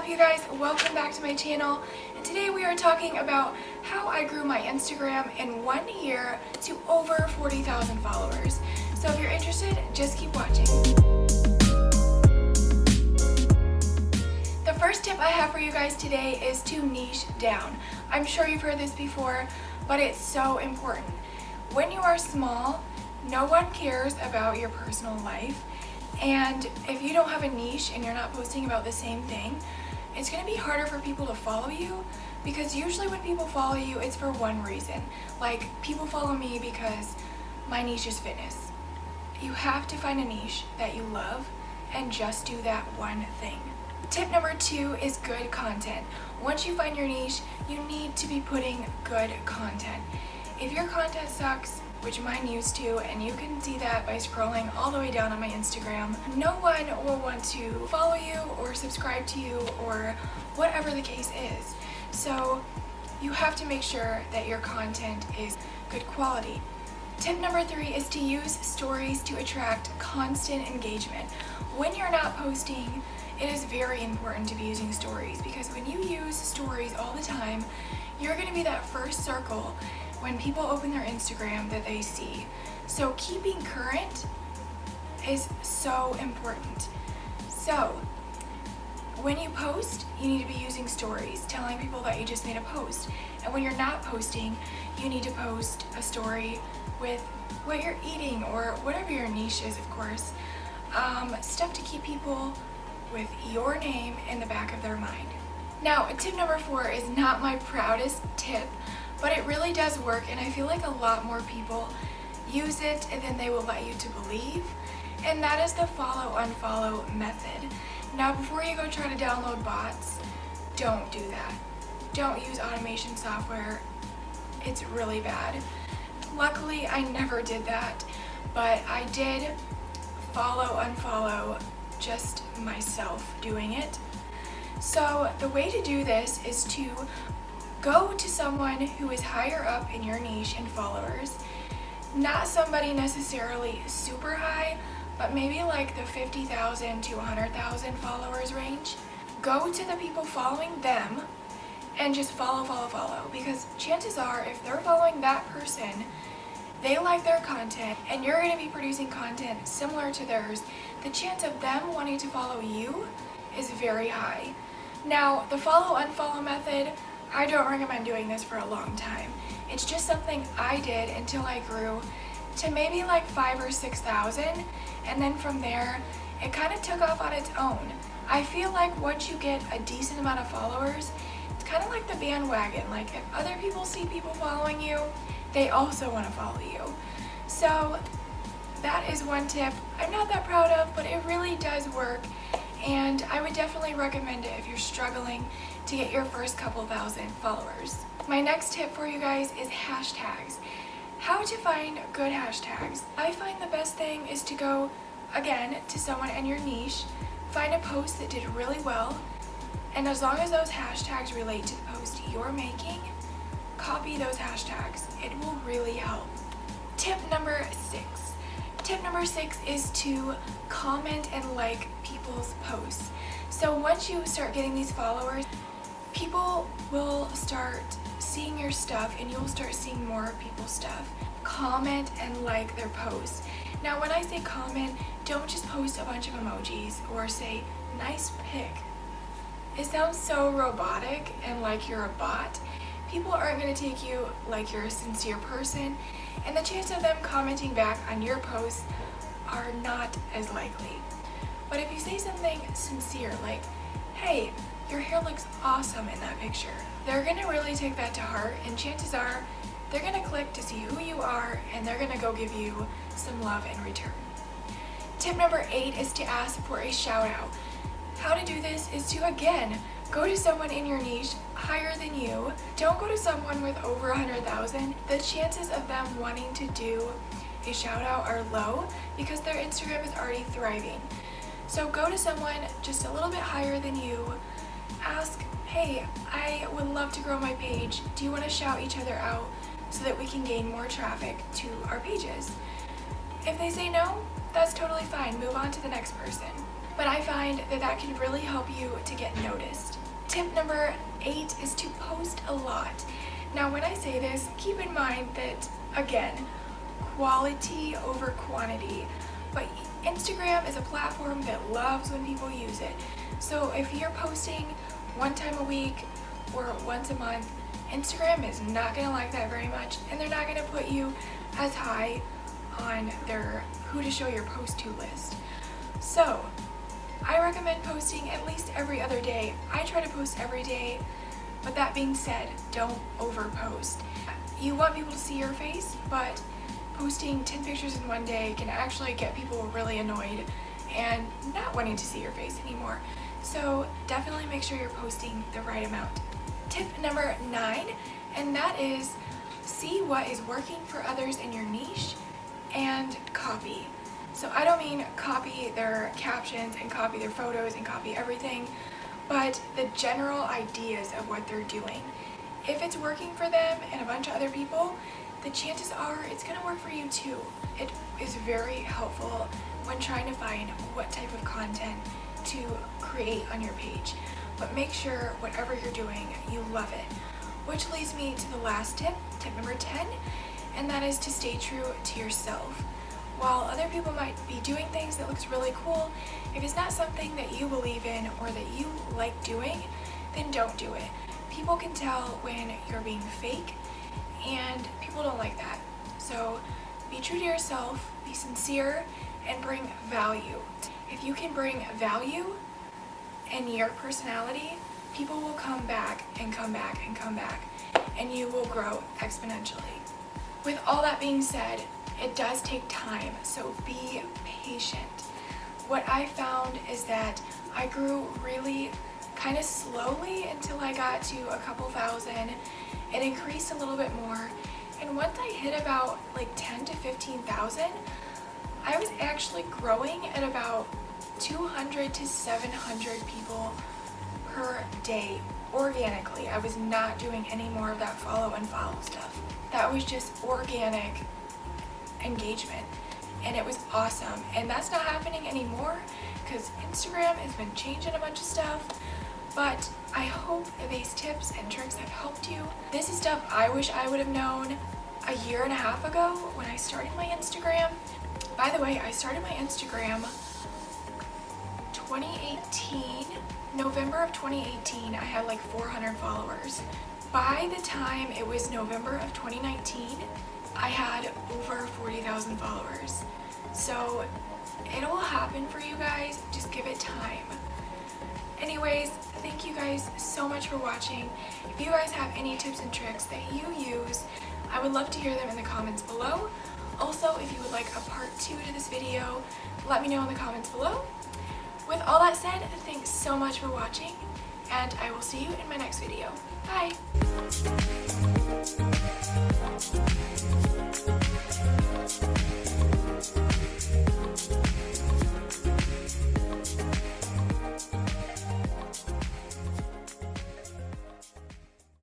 up, you guys? Welcome back to my channel, and today we are talking about how I grew my Instagram in 1 year to over 40,000 followers. So if you're interested, just keep watching. The first tip I have for you guys today is to niche down. I'm sure you've heard this before, but it's so important. When you are small, no one cares about your personal life. And if you don't have a niche and you're not posting about the same thing, it's going to be harder for people to follow you, because usually when people follow you, it's for one reason. Like, people follow me because my niche is fitness. You have to find a niche that you love and just do that one thing. Tip number 2 is good content. Once you find your niche, you need to be putting good content. If your content sucks, which mine used to, and you can see that by scrolling all the way down on my Instagram, no one will want to follow you or subscribe to you or whatever the case is. So you have to make sure that your content is good quality. Tip number 3 is to use stories to attract constant engagement. When you're not posting, it is very important to be using stories, because when you use stories all the time, you're going to be that first circle when people open their Instagram that they see. So keeping current is so important. So when you post, you need to be using stories, telling people that you just made a post. And when you're not posting, you need to post a story with what you're eating or whatever your niche is, of course. Stuff to keep people with your name in the back of their mind. Now, tip number 4 is not my proudest tip, but it really does work, and I feel like a lot more people use it than they will let you to believe, and that is the follow-unfollow method. Now, before you go try to download bots, don't do that. Don't use automation software. It's really bad. Luckily, I never did that, but I did follow-unfollow just myself doing it. So the way to do this is to go to someone who is higher up in your niche in followers, not somebody necessarily super high, but maybe like the 50,000 to 100,000 followers range. Go to the people following them and just follow, because chances are if they're following that person, they like their content and you're going to be producing content similar to theirs, the chance of them wanting to follow you is very high. Now, the follow-unfollow method, I don't recommend doing this for a long time. It's just something I did until I grew to maybe like 5,000 or 6,000, and then from there, it kind of took off on its own. I feel like once you get a decent amount of followers, it's kind of like the bandwagon. Like, if other people see people following you, they also want to follow you. So that is one tip I'm not that proud of, but it really does work, and I would definitely recommend it if you're struggling to get your first couple thousand followers. My next tip for you guys is hashtags. How to find good hashtags. I find the best thing is to go, again, to someone in your niche, find a post that did really well, and as long as those hashtags relate to the post you're making, copy those hashtags. It will really help. Tip number 6. Tip number 6 is to comment and like people's posts. So once you start getting these followers, people will start seeing your stuff and you'll start seeing more people's stuff. Comment and like their posts. Now, when I say comment, don't just post a bunch of emojis or say, nice pic. It sounds so robotic and like you're a bot. People aren't going to take you like you're a sincere person, and the chance of them commenting back on your posts are not as likely. But if you say something sincere, like, hey, your hair looks awesome in that picture, they're going to really take that to heart, and chances are they're going to click to see who you are, and they're going to go give you some love in return. Tip number 8 is to ask for a shout out. How to do this is to, again, go to someone in your niche higher than you. Don't go to someone with over 100,000. The chances of them wanting to do a shout out are low because their Instagram is already thriving. So go to someone just a little bit higher than you. Ask, hey, I would love to grow my page. Do you want to shout each other out so that we can gain more traffic to our pages? If they say no, that's totally fine. Move on to the next person. But I find that that can really help you to get noticed. Tip number 8 is to post a lot. Now when I say this, keep in mind that, again, quality over quantity. But Instagram is a platform that loves when people use it. So if you're posting one time a week or once a month, Instagram is not going to like that very much, and they're not going to put you as high on their who to show your post to list. So I recommend posting at least every other day. I try to post every day, but that being said, don't overpost. You want people to see your face, but posting 10 pictures in one day can actually get people really annoyed and not wanting to see your face anymore. So definitely make sure you're posting the right amount. Tip number 9, and that is see what is working for others in your niche and copy. So I don't mean copy their captions and copy their photos and copy everything, but the general ideas of what they're doing. If it's working for them and a bunch of other people, the chances are it's going to work for you too. It is very helpful when trying to find what type of content to create on your page. But make sure whatever you're doing, you love it. Which leads me to the last tip, tip number 10, and that is to stay true to yourself. While other people might be doing things that looks really cool, if it's not something that you believe in or that you like doing, then don't do it. People can tell when you're being fake, and people don't like that. So be true to yourself, be sincere, and bring value. If you can bring value in your personality, people will come back and come back and come back, and you will grow exponentially. With all that being said, it does take time, so be patient. What I found is that I grew really kind of slowly until I got to a couple thousand. It increased a little bit more, and once I hit about like 10 to 15,000, I was actually growing at about 200 to 700 people per day organically. I was not doing any more of that follow and follow stuff. That was just organic engagement, and it was awesome. And that's not happening anymore because Instagram has been changing a bunch of stuff. But I hope these tips and tricks have helped you. This is stuff I wish I would have known a year and a half ago when I started my Instagram. By the way, I started my Instagram 2018, November of 2018. I had like 400 followers. By the time it was November of 2019, I had over 40,000 followers. So it'll happen for you guys, just give it time. Anyways, thank you guys so much for watching. If you guys have any tips and tricks that you use, I would love to hear them in the comments below. Also, if you would like a part 2 to this video, let me know in the comments below. With all that said, thanks so much for watching, and I will see you in my next video. Bye!